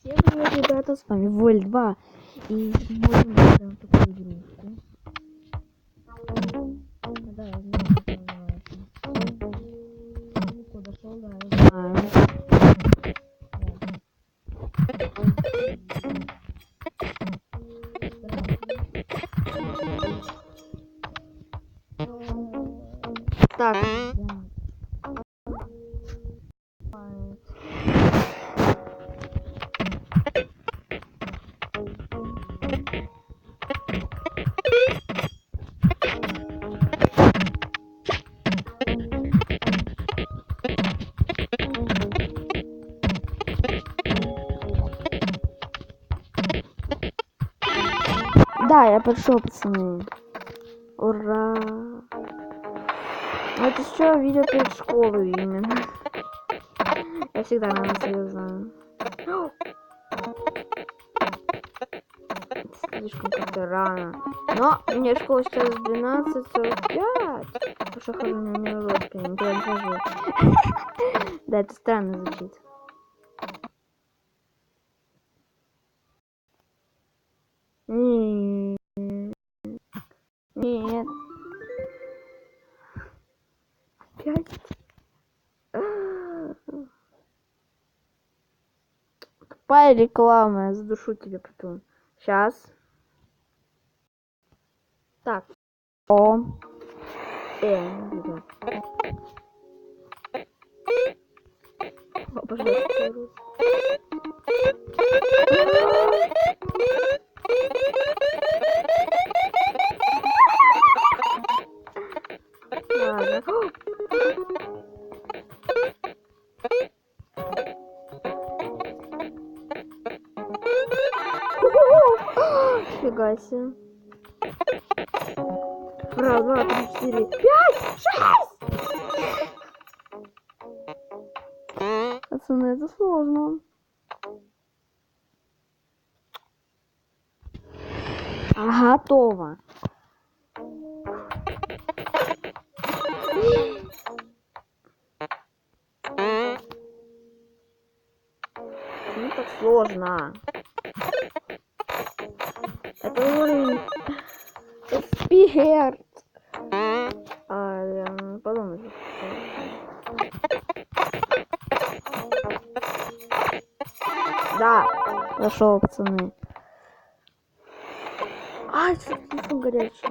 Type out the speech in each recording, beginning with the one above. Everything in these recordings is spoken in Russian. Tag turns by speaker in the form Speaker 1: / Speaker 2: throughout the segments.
Speaker 1: Всем привет, ребята, с вами Воль 2. И сегодня мы играем в такую игрушку. Да, я знаю, как это называется. Далеко дошел, да, я знаю. Так, да, я пришел, пацаны. Ура! Это все видео перед школой именно. Я всегда на это знаю. Слишком как-то рано. Но мне школа сейчас 12:45. Потому что хожу на уроки, никуда не хожу. Да, это странно звучит. Нет. Опять? Тупая реклама, я задушу тебя потом. Сейчас. Так. О. Ребят. О, пожалуйста, рус. Ладно. Фига себе. Раз, два, три, четыре, пять, шесть! Пацаны, это сложно. Готово. Ну так сложно. Это уровень эксперт. Подумай. Да, зашел, пацаны. Ай, телефон горячий.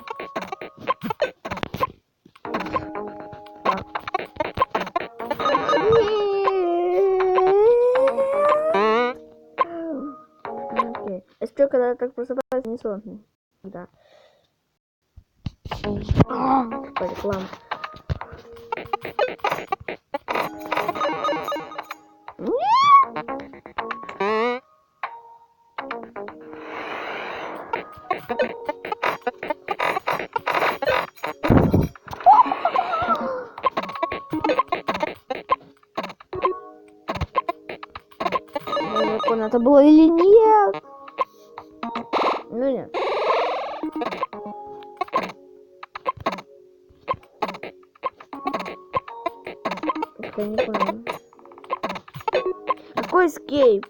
Speaker 1: Окей. Если что, когда так просыпается, не сон. Да. По рекламе. Это было или нет? Ну нет. Я не понял. Какой эскейп?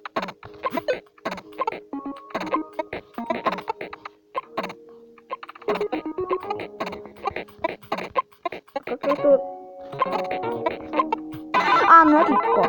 Speaker 1: Как это? А, ну это легко.